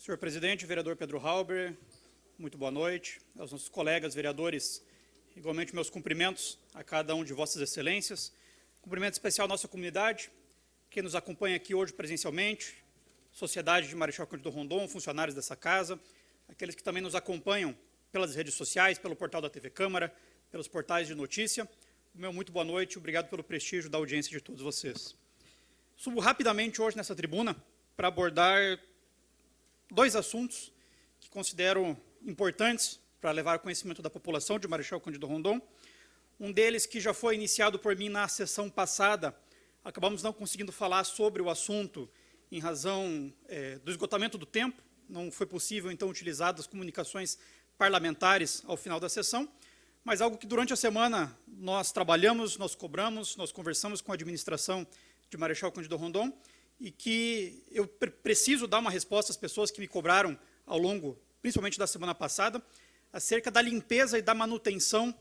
Senhor presidente, vereador Pedro Halber, muito boa noite. Aos nossos colegas vereadores, igualmente meus cumprimentos a cada um de vossas excelências. Cumprimento especial à nossa comunidade, que nos acompanha aqui hoje presencialmente, sociedade de Marechal Cândido Rondon, funcionários dessa casa, aqueles que também nos acompanham pelas redes sociais, pelo portal da TV Câmara, pelos portais de notícia. Meu muito boa noite, obrigado pelo prestígio da audiência de todos vocês. Subo rapidamente hoje nessa tribuna para abordar dois assuntos que considero importantes para levar ao conhecimento da população de Marechal Cândido Rondon. Um deles que já foi iniciado por mim na sessão passada, acabamos não conseguindo falar sobre o assunto em razão do esgotamento do tempo, não foi possível então utilizar as comunicações parlamentares ao final da sessão, mas algo que durante a semana nós trabalhamos, nós cobramos, nós conversamos com a administração de Marechal Cândido Rondon, e que eu preciso dar uma resposta às pessoas que me cobraram ao longo, principalmente da semana passada, acerca da limpeza e da manutenção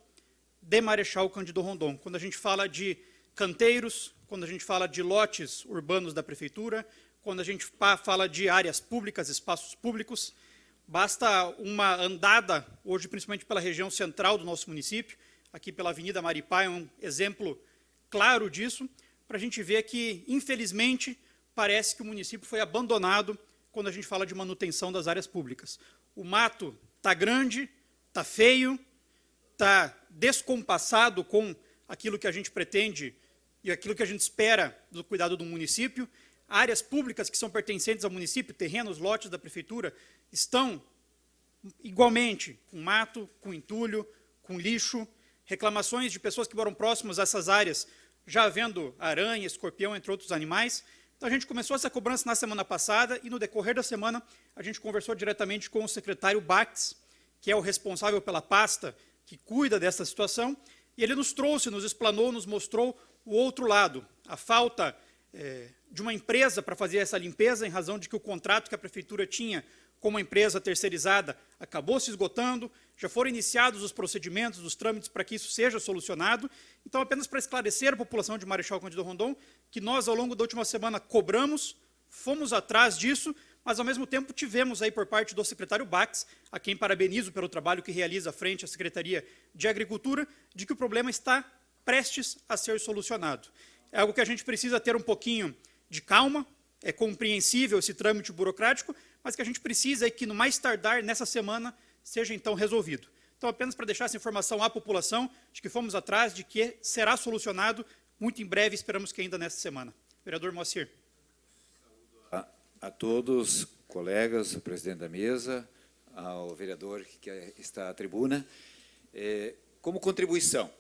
de Marechal Cândido Rondon. Quando a gente fala de canteiros, quando a gente fala de lotes urbanos da prefeitura, quando a gente fala de áreas públicas, espaços públicos, basta uma andada, hoje principalmente pela região central do nosso município, aqui pela Avenida Maripá, é um exemplo claro disso, para a gente ver que, infelizmente, parece que o município foi abandonado quando a gente fala de manutenção das áreas públicas. O mato está grande, está feio, está descompassado com aquilo que a gente pretende e aquilo que a gente espera do cuidado do município. Áreas públicas que são pertencentes ao município, terrenos, lotes da prefeitura, estão igualmente com mato, com entulho, com lixo, reclamações de pessoas que moram próximas a essas áreas, já havendo aranha, escorpião, entre outros animais. Então, a gente começou essa cobrança na semana passada e, no decorrer da semana, a gente conversou diretamente com o secretário Bax, que é o responsável pela pasta que cuida dessa situação, e ele nos trouxe, nos explanou, nos mostrou o outro lado, a falta de uma empresa para fazer essa limpeza, em razão de que o contrato que a prefeitura tinha com uma empresa terceirizada acabou se esgotando, já foram iniciados os procedimentos, os trâmites para que isso seja solucionado. Então, apenas para esclarecer a população de Marechal Cândido Rondon, que nós, ao longo da última semana, cobramos, fomos atrás disso, mas, ao mesmo tempo, tivemos aí por parte do secretário Bax, a quem parabenizo pelo trabalho que realiza frente à Secretaria de Agricultura, de que o problema está prestes a ser solucionado. É algo que a gente precisa ter um pouquinho de calma, é compreensível esse trâmite burocrático, mas que a gente precisa que, no mais tardar, nessa semana, seja então resolvido. Então, apenas para deixar essa informação à população, de que fomos atrás, de que será solucionado muito em breve, esperamos que ainda nesta semana. Vereador Moacir. A todos, colegas, o presidente da mesa, ao vereador que está à tribuna. Como contribuição,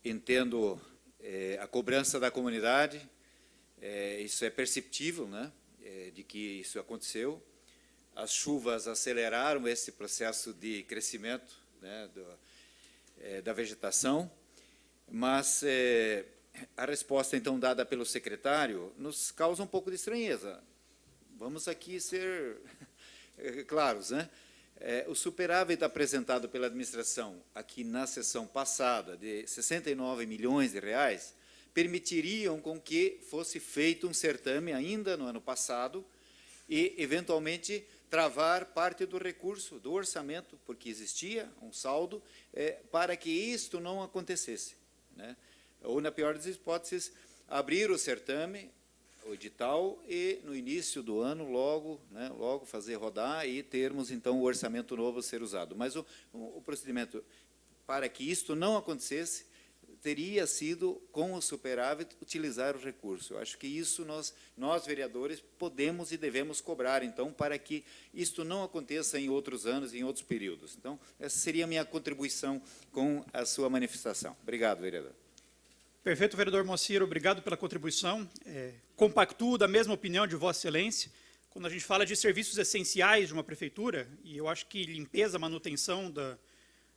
entendo a cobrança da comunidade, isso é perceptível, né, de que isso aconteceu. As chuvas aceleraram esse processo de crescimento, né, da vegetação, mas a resposta, então, dada pelo secretário, nos causa um pouco de estranheza. Vamos aqui ser claros, né? O superávit apresentado pela administração aqui na sessão passada, de 69 milhões de reais, permitiriam com que fosse feito um certame ainda no ano passado e, eventualmente, travar parte do recurso, do orçamento, porque existia um saldo, para que isto não acontecesse, né? Ou, na pior das hipóteses, abrir o certame, o edital, e, no início do ano, logo fazer rodar e termos, então, o orçamento novo a ser usado. Mas o procedimento, para que isto não acontecesse, teria sido, com o superávit, utilizar o recurso. Eu acho que isso nós, vereadores, podemos e devemos cobrar, então, para que isto não aconteça em outros anos, em outros períodos. Então, essa seria a minha contribuição com a sua manifestação. Obrigado, vereador. Perfeito, vereador Moacir, obrigado pela contribuição. Compactuo da mesma opinião de Vossa Excelência. Quando a gente fala de serviços essenciais de uma prefeitura, e eu acho que limpeza, manutenção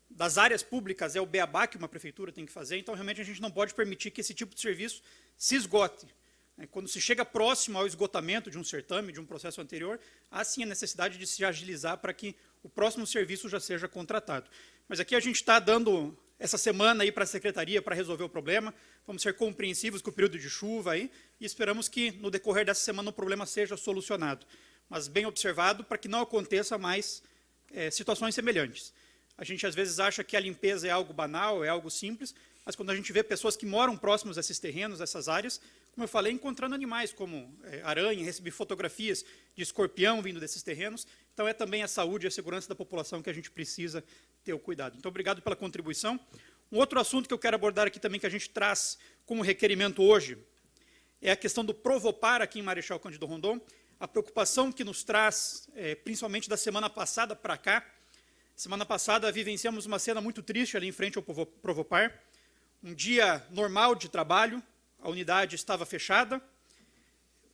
das áreas públicas é o beabá que uma prefeitura tem que fazer, então, realmente, a gente não pode permitir que esse tipo de serviço se esgote. Quando se chega próximo ao esgotamento de um certame, de um processo anterior, há sim a necessidade de se agilizar para que o próximo serviço já seja contratado. Mas aqui a gente está dando essa semana aí para a secretaria para resolver o problema. Vamos ser compreensivos com o período de chuva aí e esperamos que no decorrer dessa semana o problema seja solucionado. mas bem observado, para que não aconteça mais situações semelhantes. A gente, às vezes, acha que a limpeza é algo banal, é algo simples, mas quando a gente vê pessoas que moram próximos a esses terrenos, a essas áreas, como eu falei, encontrando animais como aranha, recebi fotografias de escorpião vindo desses terrenos, então é também a saúde e a segurança da população que a gente precisa ter o cuidado. Então, obrigado pela contribuição. Um outro assunto que eu quero abordar aqui também, que a gente traz como requerimento hoje, é a questão do Provopar aqui em Marechal Cândido Rondon, a preocupação que nos traz, principalmente da semana passada para cá. Semana passada vivenciamos uma cena muito triste ali em frente ao Provopar, um dia normal de trabalho, a unidade estava fechada,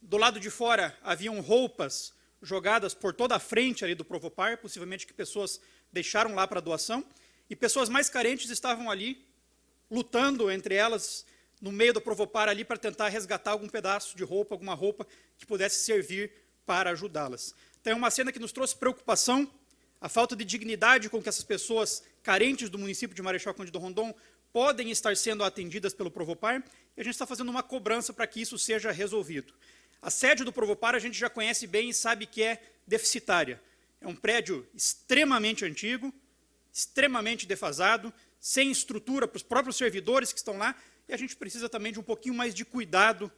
do lado de fora haviam roupas jogadas por toda a frente ali do Provopar, possivelmente que pessoas deixaram lá para doação, e pessoas mais carentes estavam ali, lutando entre elas, no meio do Provopar ali, para tentar resgatar algum pedaço de roupa, alguma roupa que pudesse servir para ajudá-las. Então é uma cena que nos trouxe preocupação, a falta de dignidade com que essas pessoas carentes do município de Marechal Cândido Rondon podem estar sendo atendidas pelo Provopar, e a gente está fazendo uma cobrança para que isso seja resolvido. A sede do Provopar a gente já conhece bem e sabe que é deficitária. É um prédio extremamente antigo, extremamente defasado, sem estrutura para os próprios servidores que estão lá, e a gente precisa também de um pouquinho mais de cuidado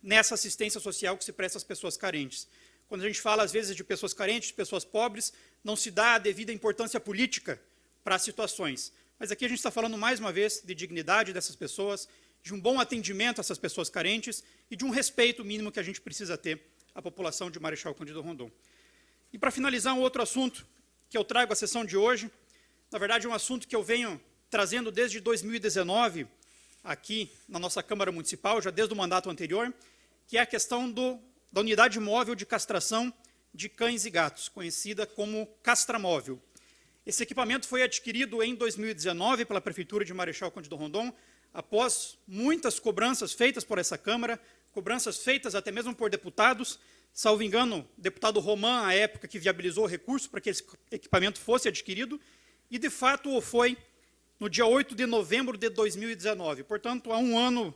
nessa assistência social que se presta às pessoas carentes. Quando a gente fala, às vezes, de pessoas carentes, de pessoas pobres, não se dá a devida importância política para as situações. Mas aqui a gente está falando, mais uma vez, de dignidade dessas pessoas, de um bom atendimento a essas pessoas carentes e de um respeito mínimo que a gente precisa ter à população de Marechal Cândido Rondon. E, para finalizar, um outro assunto que eu trago à sessão de hoje, na verdade, é um assunto que eu venho trazendo desde 2019, aqui na nossa Câmara Municipal, já desde o mandato anterior, que é a questão da unidade móvel de castração de cães e gatos, conhecida como Castramóvel. Esse equipamento foi adquirido em 2019 pela Prefeitura de Marechal Cândido Rondon, após muitas cobranças feitas por essa Câmara, cobranças feitas até mesmo por deputados, salvo engano, o deputado Roman, à época, que viabilizou o recurso para que esse equipamento fosse adquirido, e de fato foi no dia 8 de novembro de 2019, portanto, há 1 ano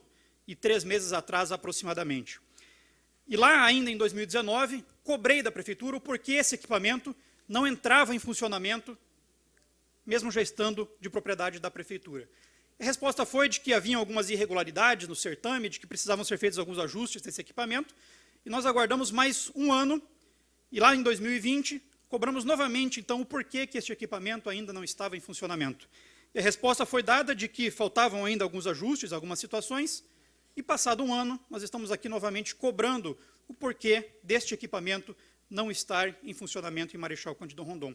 e 3 meses atrás, aproximadamente. E lá, ainda em 2019, cobrei da Prefeitura o porquê esse equipamento não entrava em funcionamento, mesmo já estando de propriedade da Prefeitura. A resposta foi de que haviam algumas irregularidades no certame, de que precisavam ser feitos alguns ajustes nesse equipamento, e nós aguardamos mais 1 ano, e lá em 2020, cobramos novamente, então, o porquê que este equipamento ainda não estava em funcionamento. E a resposta foi dada de que faltavam ainda alguns ajustes, algumas situações, e passado 1 ano, nós estamos aqui novamente cobrando o porquê deste equipamento não estar em funcionamento em Marechal Cândido Rondon.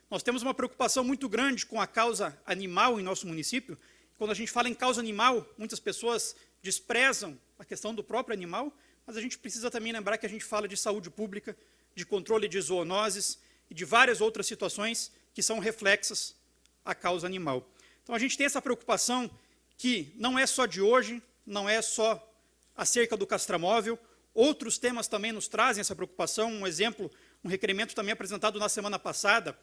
Nós temos uma preocupação muito grande com a causa animal em nosso município. Quando a gente fala em causa animal, muitas pessoas desprezam a questão do próprio animal, mas a gente precisa também lembrar que a gente fala de saúde pública, de controle de zoonoses e de várias outras situações que são reflexas à causa animal. Então, a gente tem essa preocupação que não é só de hoje, não é só acerca do castramóvel, outros temas também nos trazem essa preocupação. Um exemplo, um requerimento também apresentado na semana passada,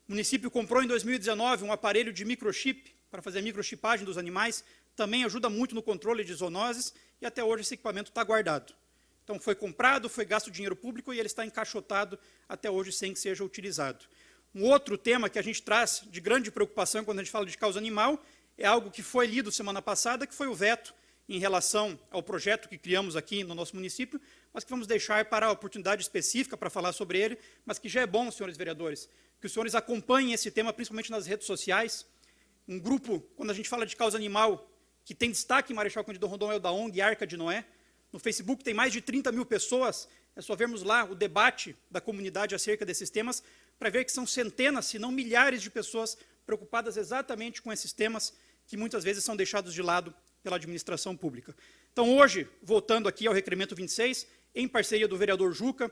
o município comprou em 2019 um aparelho de microchip para fazer a microchipagem dos animais, também ajuda muito no controle de zoonoses, e até hoje esse equipamento está guardado. Então, foi comprado, foi gasto dinheiro público e ele está encaixotado até hoje sem que seja utilizado. Um outro tema que a gente traz de grande preocupação quando a gente fala de causa animal é algo que foi lido semana passada, que foi o veto em relação ao projeto que criamos aqui no nosso município, mas que vamos deixar para a oportunidade específica para falar sobre ele, mas que já é bom, senhores vereadores, que os senhores acompanhem esse tema, principalmente nas redes sociais. Um grupo, quando a gente fala de causa animal, que tem destaque em Marechal Cândido Rondon é o da ONG Arca de Noé. No Facebook tem mais de 30 mil pessoas, é só vermos lá o debate da comunidade acerca desses temas, para ver que são centenas, se não milhares de pessoas preocupadas exatamente com esses temas, que muitas vezes são deixados de lado pela administração pública. Então, hoje, voltando aqui ao requerimento 26, em parceria do vereador Juca,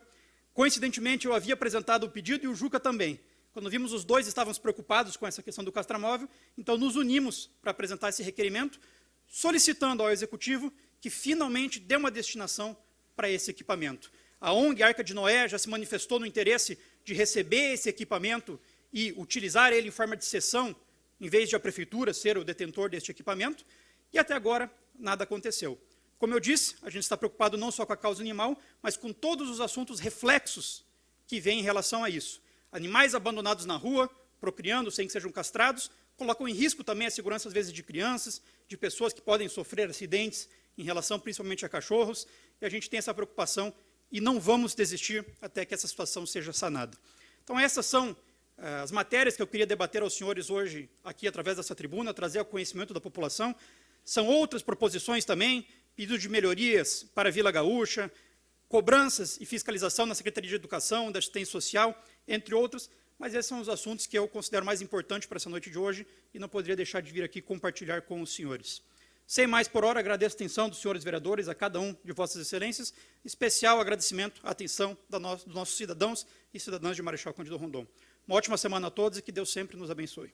coincidentemente eu havia apresentado o pedido e o Juca também. Quando vimos os dois estávamos preocupados com essa questão do castramóvel, então nos unimos para apresentar esse requerimento, solicitando ao Executivo que finalmente dê uma destinação para esse equipamento. A ONG Arca de Noé já se manifestou no interesse de receber esse equipamento e utilizar ele em forma de cessão, em vez de a Prefeitura ser o detentor deste equipamento, e até agora nada aconteceu. Como eu disse, a gente está preocupado não só com a causa animal, mas com todos os assuntos reflexos que vem em relação a isso. Animais abandonados na rua, procriando sem que sejam castrados, colocam em risco também a segurança, às vezes, de crianças, de pessoas que podem sofrer acidentes em relação principalmente a cachorros, e a gente tem essa preocupação e não vamos desistir até que essa situação seja sanada. Então, essas são as matérias que eu queria debater aos senhores hoje, aqui através dessa tribuna, trazer ao conhecimento da população. São outras proposições também, pedido de melhorias para a Vila Gaúcha, cobranças e fiscalização na Secretaria de Educação, da Assistência Social, entre outros, mas esses são os assuntos que eu considero mais importantes para essa noite de hoje e não poderia deixar de vir aqui compartilhar com os senhores. Sem mais por hora, agradeço a atenção dos senhores vereadores, a cada um de vossas excelências, especial agradecimento à atenção dos nossos cidadãos e cidadãs de Marechal Cândido Rondon. Uma ótima semana a todos e que Deus sempre nos abençoe.